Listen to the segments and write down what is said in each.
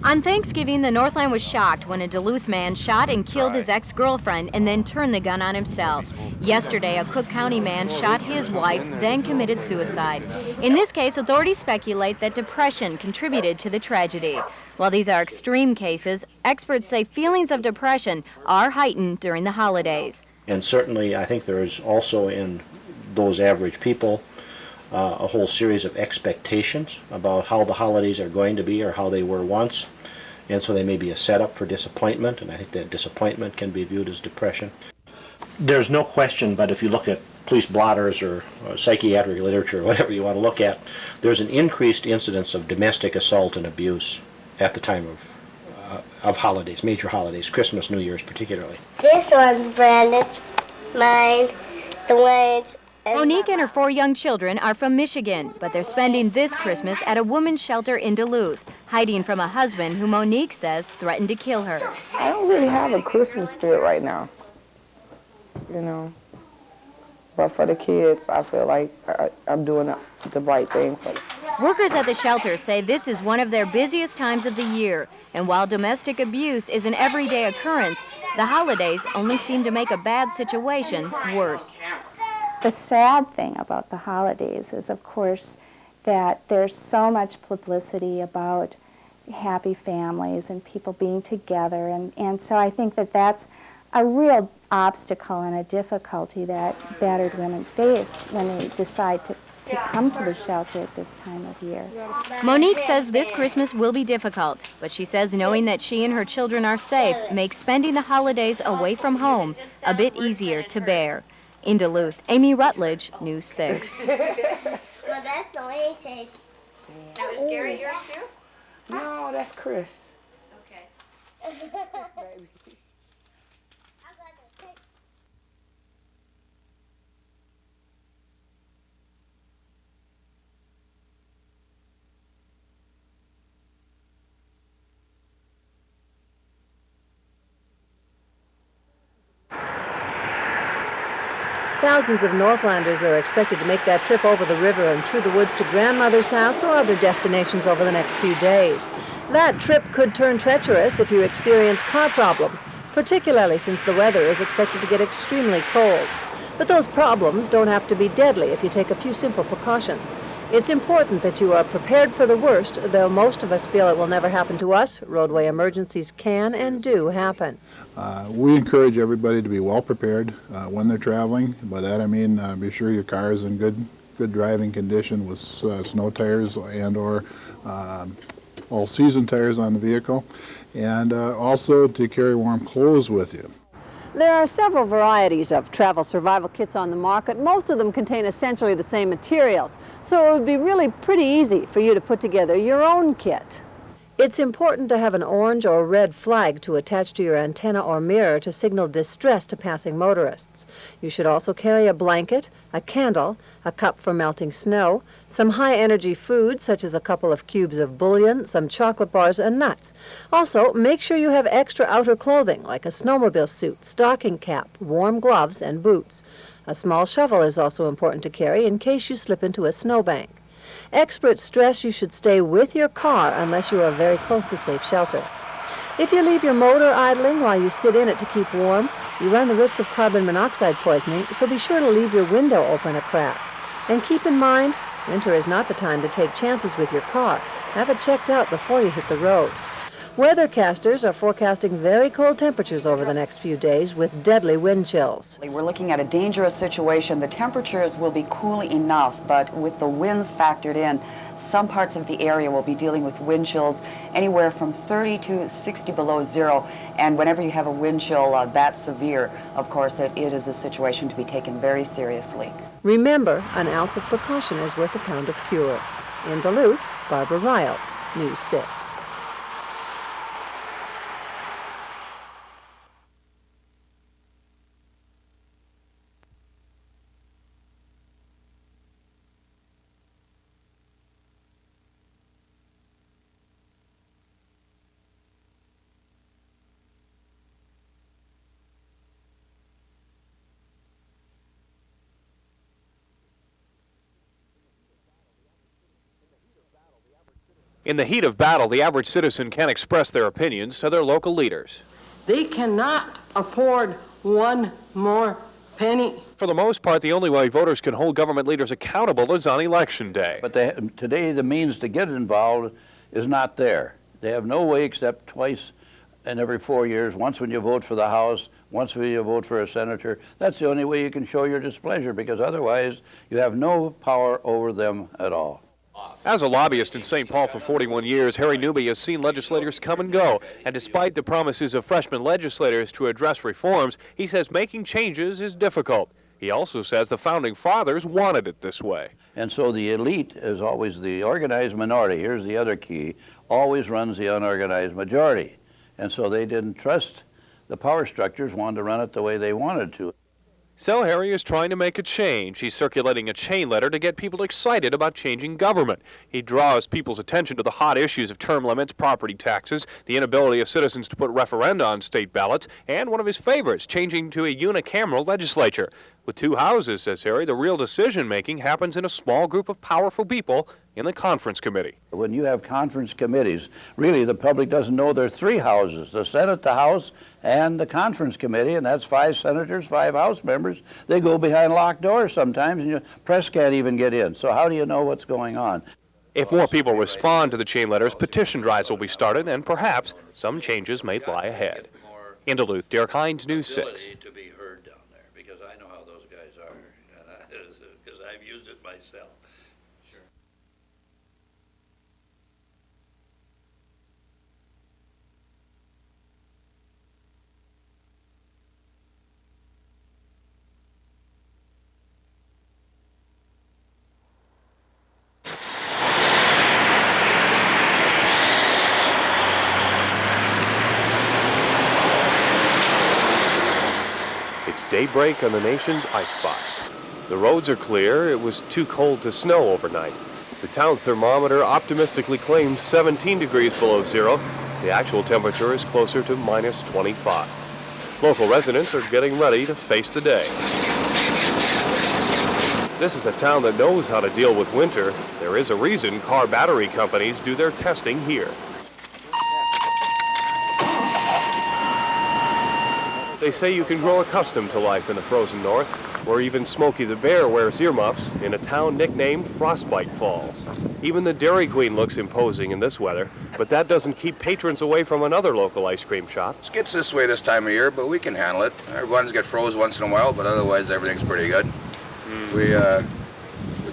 On Thanksgiving, the Northland was shocked when a Duluth man shot and killed his ex-girlfriend and then turned the gun on himself. Yesterday, a Cook County man shot his wife, then committed suicide. In this case, authorities speculate that depression contributed to the tragedy. While these are extreme cases, experts say feelings of depression are heightened during the holidays. And certainly, I think there is also in those average people a whole series of expectations about how the holidays are going to be or how they were once. And so they may be a setup for disappointment, and I think that disappointment can be viewed as depression. There's no question, but if you look at police blotters or psychiatric literature, whatever you want to look at, there's an increased incidence of domestic assault and abuse at the time of holidays, major holidays, Christmas, New Year's particularly. This one's Brandon's, mine, the one's. Monique and her 4 young children are from Michigan, but they're spending this Christmas at a women's shelter in Duluth, hiding from a husband who Monique says threatened to kill her. I don't really have a Christmas spirit right now, you know. But for the kids, I feel like I'm doing the right thing for them. Workers at the shelter say this is one of their busiest times of the year, and while domestic abuse is an everyday occurrence, the holidays only seem to make a bad situation worse. The sad thing about the holidays is, of course, that there's so much publicity about happy families and people being together, and so I think that that's a real obstacle and a difficulty that battered women face when they decide to come to the shelter at this time of year. Monique says this Christmas will be difficult, but she says knowing that she and her children are safe makes spending the holidays away from home a bit easier to bear. In Duluth, Amy Rutledge, News 6. Well, that's the way it tastes. That was scary, yours too? No, that's Chris. Okay. Thousands of Northlanders are expected to make that trip over the river and through the woods to grandmother's house or other destinations over the next few days. That trip could turn treacherous if you experience car problems, particularly since the weather is expected to get extremely cold. But those problems don't have to be deadly if you take a few simple precautions. It's important that you are prepared for the worst, though most of us feel it will never happen to us. Roadway emergencies can and do happen. We encourage everybody to be well prepared when they're traveling. By that I mean be sure your car is in good driving condition with snow tires and or all-season tires on the vehicle, and also to carry warm clothes with you. There are several varieties of travel survival kits on the market. Most of them contain essentially the same materials, so it would be really pretty easy for you to put together your own kit. It's important to have an orange or red flag to attach to your antenna or mirror to signal distress to passing motorists. You should also carry a blanket, a candle, a cup for melting snow, some high-energy food such as a couple of cubes of bouillon, some chocolate bars, and nuts. Also, make sure you have extra outer clothing like a snowmobile suit, stocking cap, warm gloves, and boots. A small shovel is also important to carry in case you slip into a snowbank. Experts stress you should stay with your car unless you are very close to safe shelter. If you leave your motor idling while you sit in it to keep warm, you run the risk of carbon monoxide poisoning, so be sure to leave your window open a crack. And keep in mind, winter is not the time to take chances with your car. Have it checked out before you hit the road. Weathercasters are forecasting very cold temperatures over the next few days with deadly wind chills. We're looking at a dangerous situation. The temperatures will be cool enough, but with the winds factored in, some parts of the area will be dealing with wind chills anywhere from 30 to 60 below zero. And whenever you have a wind chill that severe, of course, it is a situation to be taken very seriously. Remember, an ounce of precaution is worth a pound of cure. In Duluth, Barbara Riles, News 6. In the heat of battle, the average citizen can express their opinions to their local leaders. They cannot afford one more penny. For the most part, the only way voters can hold government leaders accountable is on Election Day. But today the means to get involved is not there. They have no way except twice in every 4 years, once when you vote for the House, once when you vote for a senator. That's the only way you can show your displeasure, because otherwise you have no power over them at all. As a lobbyist in St. Paul for 41 years, Harry Newby has seen legislators come and go. And despite the promises of freshman legislators to address reforms, he says making changes is difficult. He also says the founding fathers wanted it this way. And so the elite is always the organized minority. Here's the other key, always runs the unorganized majority. And so they didn't trust the power structures, wanted to run it the way they wanted to. So Harry is trying to make a change. He's circulating a chain letter to get people excited about changing government. He draws people's attention to the hot issues of term limits, property taxes, the inability of citizens to put referenda on state ballots, and one of his favorites, changing to a unicameral legislature. With two houses, says Harry, the real decision-making happens in a small group of powerful people in the conference committee. When you have conference committees, really the public doesn't know there are three houses, the Senate, the House, and the conference committee, and that's 5 senators, 5 House members. They go behind locked doors sometimes, and the press can't even get in. So how do you know what's going on? If more people respond to the chain letters, petition drives will be started, and perhaps some changes may lie ahead. In Duluth, Derek Hines, News 6. Because I've used it myself. Sure. It's daybreak on the nation's icebox. The roads are clear. It was too cold to snow overnight. The town thermometer optimistically claims 17 degrees below zero. The actual temperature is closer to minus 25. Local residents are getting ready to face the day. This is a town that knows how to deal with winter. There is a reason car battery companies do their testing here. They say you can grow accustomed to life in the frozen north, where even Smokey the Bear wears earmuffs in a town nicknamed Frostbite Falls. Even the Dairy Queen looks imposing in this weather, but that doesn't keep patrons away from another local ice cream shop. It gets this way this time of year, but we can handle it. Our ones get froze once in a while, but otherwise everything's pretty good. We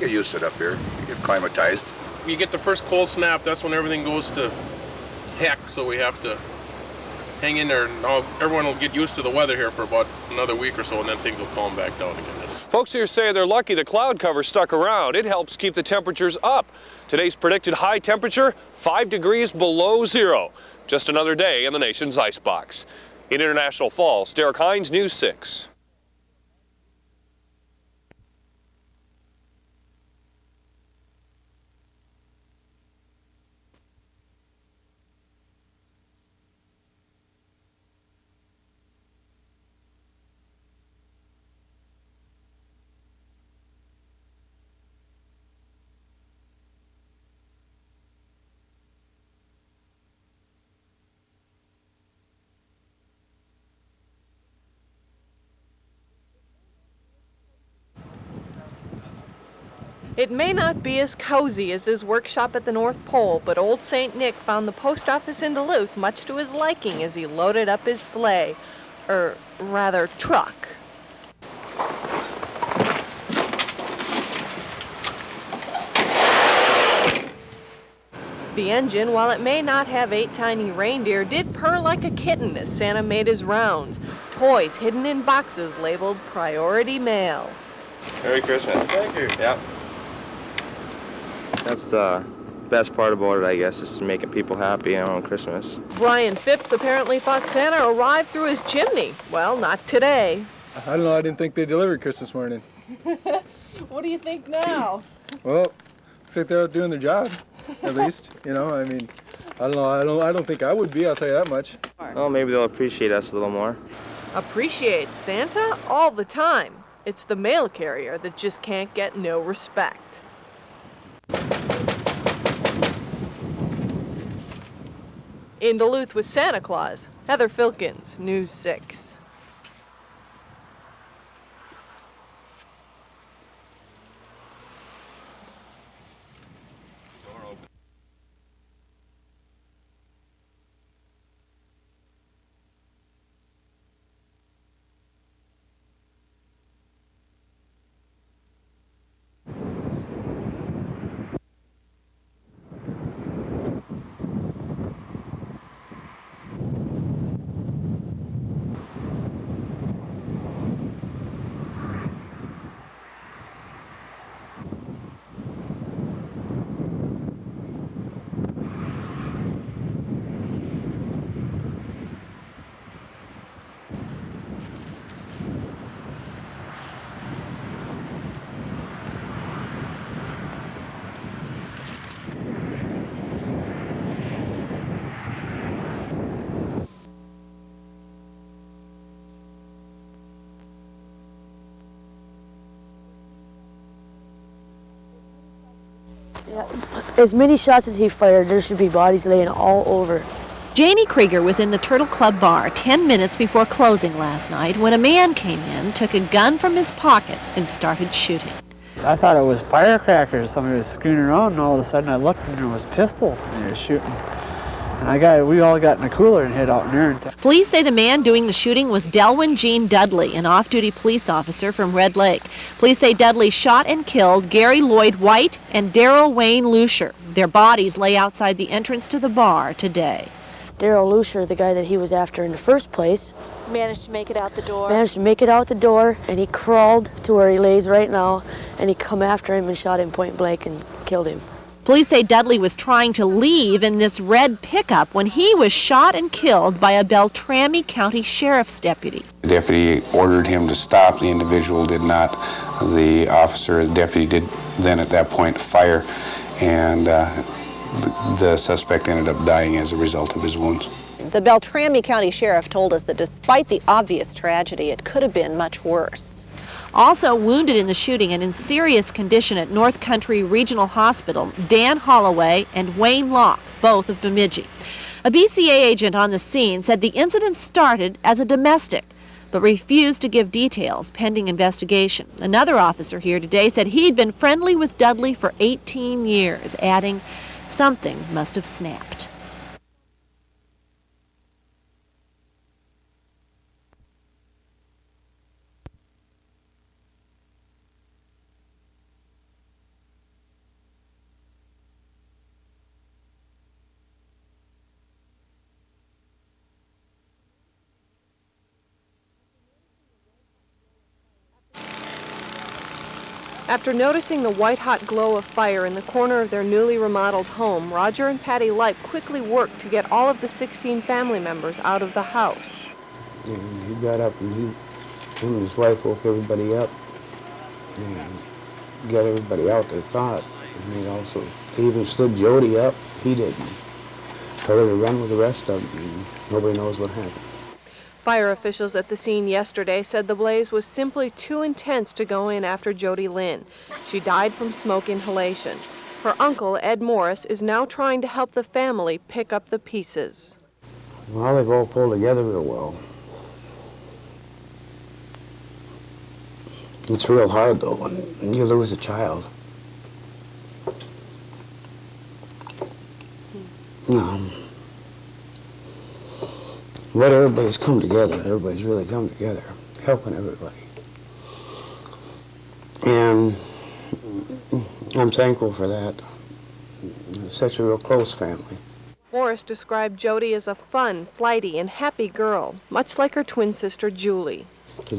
get used to it up here. We get climatized. You get the first cold snap, that's when everything goes to heck, so we have to hang in there. Now everyone will get used to the weather here for about another week or so, and then things will calm back down again. Folks here say they're lucky the cloud cover stuck around. It helps keep the temperatures up. Today's predicted high temperature, 5 degrees below zero. Just another day in the nation's icebox. In International Falls, Derek Hines, News 6. It may not be as cozy as his workshop at the North Pole, but old St. Nick found the post office in Duluth much to his liking as he loaded up his sleigh, or rather truck. The engine, while it may not have 8 tiny reindeer, did purr like a kitten as Santa made his rounds, toys hidden in boxes labeled Priority Mail. Merry Christmas. Thank you. Yep. That's the best part about it, I guess, is making people happy on Christmas. Brian Phipps apparently thought Santa arrived through his chimney. Well, not today. I don't know, I didn't think they delivered Christmas morning. What do you think now? Well, looks like they're out doing their job, at least. You know, I mean, I don't know, I don't think I would be, I'll tell you that much. Well, maybe they'll appreciate us a little more. Appreciate Santa all the time. It's the mail carrier that just can't get no respect. In Duluth with Santa Claus, Heather Filkins, News 6. As many shots as he fired, there should be bodies laying all over. Janie Krieger was in the Turtle Club bar 10 minutes before closing last night when a man came in, took a gun from his pocket, and started shooting. I thought it was firecrackers. Somebody was screwing around, and all of a sudden I looked and there was a pistol, and he was shooting. And we all got in a cooler and hid out in there. Police say the man doing the shooting was Delwyn Jean Dudley, an off-duty police officer from Red Lake. Police say Dudley shot and killed Gary Lloyd White and Darrell Wayne Lucier. Their bodies lay outside the entrance to the bar today. Darrell Lucier, the guy that he was after in the first place, Managed to make it out the door. managed to make it out the door, and he crawled to where he lays right now, and he come after him and shot him point blank and killed him. Police say Dudley was trying to leave in this red pickup when he was shot and killed by a Beltrami County Sheriff's deputy. The deputy ordered him to stop. The individual did not. The deputy did then at that point fire, and the suspect ended up dying as a result of his wounds. The Beltrami County Sheriff told us that despite the obvious tragedy, it could have been much worse. Also wounded in the shooting and in serious condition at North Country Regional Hospital, Dan Holloway and Wayne Locke, both of Bemidji. A BCA agent on the scene said the incident started as a domestic, but refused to give details pending investigation. Another officer here today said he'd been friendly with Dudley for 18 years, adding, something must have snapped. After noticing the white-hot glow of fire in the corner of their newly remodeled home, Roger and Patty Lipe quickly worked to get all of the 16 family members out of the house. And he got up and him and his wife woke everybody up and got everybody out, they thought. And they even stood Jody up. He didn't. Told her to run with the rest of them, and nobody knows what happened. Fire officials at the scene yesterday said the blaze was simply too intense to go in after Jody Lynn. She died from smoke inhalation. Her uncle, Ed Morris, is now trying to help the family pick up the pieces. Well, they've all pulled together real well. It's real hard, though, when you lose a child. But everybody's come together. Everybody's really come together, helping everybody. And I'm thankful for that. It's such a real close family. Morris described Jody as a fun, flighty, and happy girl, much like her twin sister Julie.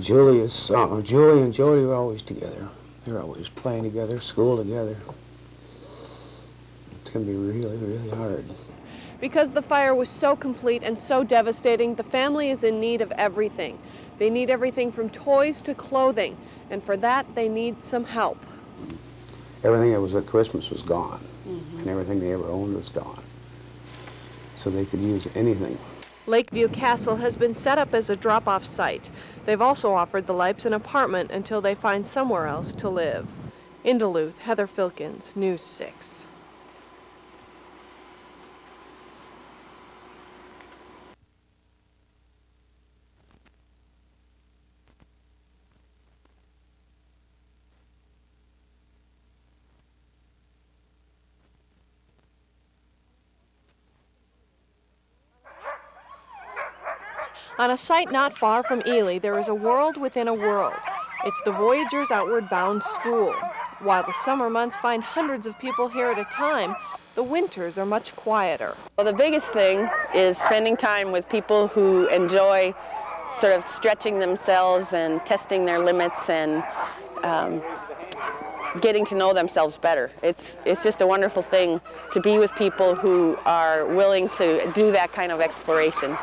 Julie and Jody were always together. They're always playing together, school together. It's going to be really, really hard. Because the fire was so complete and so devastating, the family is in need of everything. They need everything from toys to clothing, and for that they need some help. Everything that was at Christmas was gone, and everything they ever owned was gone. So they could use anything. Lakeview Castle has been set up as a drop-off site. They've also offered the Lipes an apartment until they find somewhere else to live. In Duluth, Heather Filkins, News 6. On a site not far from Ely, there is a world within a world. It's the Voyagers Outward Bound School. While the summer months find hundreds of people here at a time, the winters are much quieter. Well, the biggest thing is spending time with people who enjoy sort of stretching themselves and testing their limits and getting to know themselves better. It's just a wonderful thing to be with people who are willing to do that kind of exploration.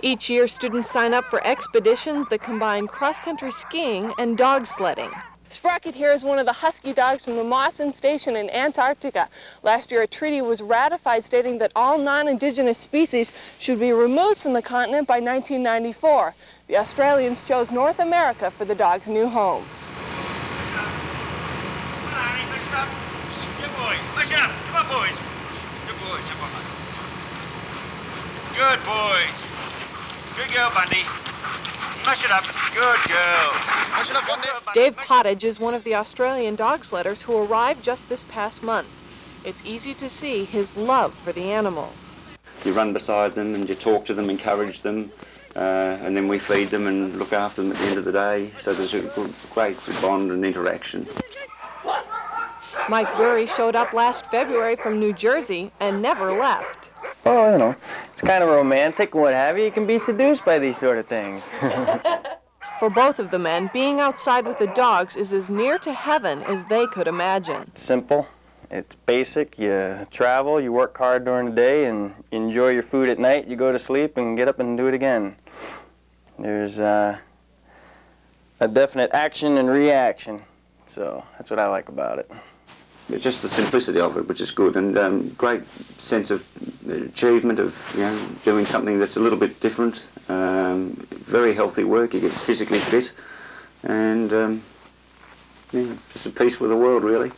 Each year, students sign up for expeditions that combine cross-country skiing and dog sledding. Sprocket here is one of the husky dogs from the Mawson Station in Antarctica. Last year, a treaty was ratified stating that all non-indigenous species should be removed from the continent by 1994. The Australians chose North America for the dog's new home. Good boys. Push up. Come on, boys. Good boys. Jump on. Good boys. Good girl, Bundy. Mush it up. Good girl. Mush it up, Bundy. Dave Pottage is one of the Australian dog sledders who arrived just this past month. It's easy to see his love for the animals. You run beside them and you talk to them, encourage them, and then we feed them and look after them at the end of the day. So there's a great bond and interaction. Mike Burry showed up last February from New Jersey and never left. Oh, I don't know. It's kind of romantic and what have you. You can be seduced by these sort of things. For both of the men, being outside with the dogs is as near to heaven as they could imagine. It's simple. It's basic. You travel, you work hard during the day, and you enjoy your food at night. You go to sleep and get up and do it again. There's a definite action and reaction. So that's what I like about it. It's just the simplicity of it, which is good, and great sense of achievement of doing something that's a little bit different. Very healthy work. You get physically fit, and just at peace with the world, really.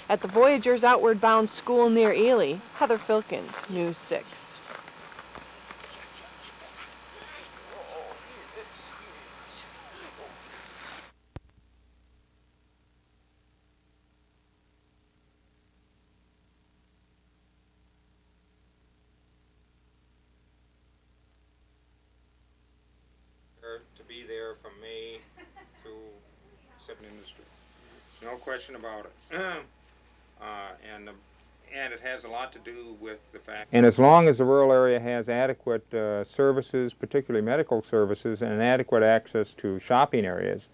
At the Voyagers Outward Bound School near Ely, Heather Filkins, News 6. To be there from May through September industry. No question about it. And it has a lot to do with the fact. And as long as the rural area has adequate services, particularly medical services, and adequate access to shopping areas,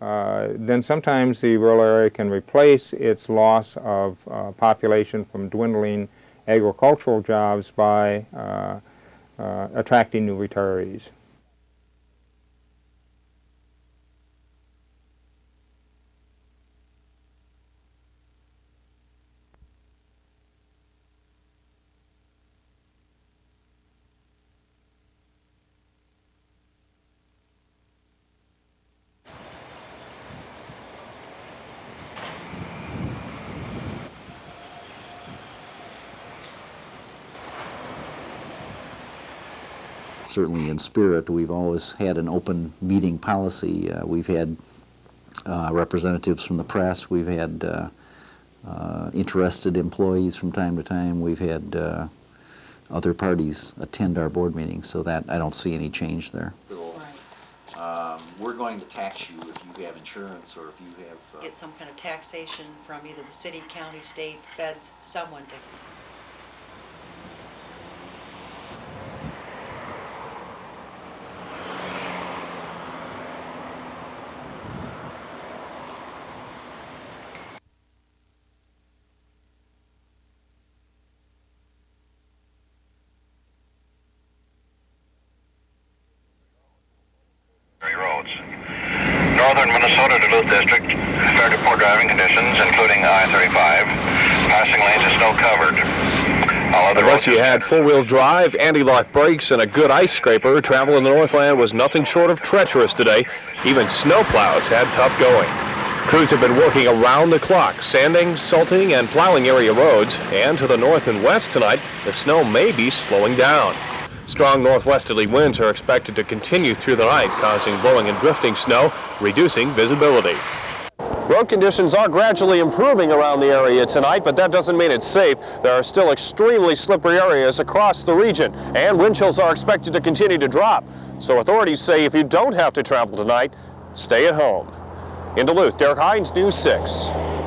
then sometimes the rural area can replace its loss of population from dwindling agricultural jobs by attracting new retirees. Certainly in spirit, we've always had an open meeting policy. We've had representatives from the press. We've had interested employees from time to time. We've had other parties attend our board meetings, so that I don't see any change there. We're going to tax you if you have insurance or if you have... Get some kind of taxation from either the city, county, state, feds, someone to... Northern Minnesota Duluth District, fairly poor driving conditions, including I-35. Passing lanes are snow covered. Unless you had four-wheel drive, anti-lock brakes, and a good ice scraper, travel in the Northland was nothing short of treacherous today. Even snowplows had tough going. Crews have been working around the clock, sanding, salting, and plowing area roads. And to the north and west tonight, the snow may be slowing down. Strong northwesterly winds are expected to continue through the night, causing blowing and drifting snow, reducing visibility. Road conditions are gradually improving around the area tonight, but that doesn't mean it's safe. There are still extremely slippery areas across the region, and wind chills are expected to continue to drop. So authorities say if you don't have to travel tonight, stay at home. In Duluth, Derek Hines, News 6.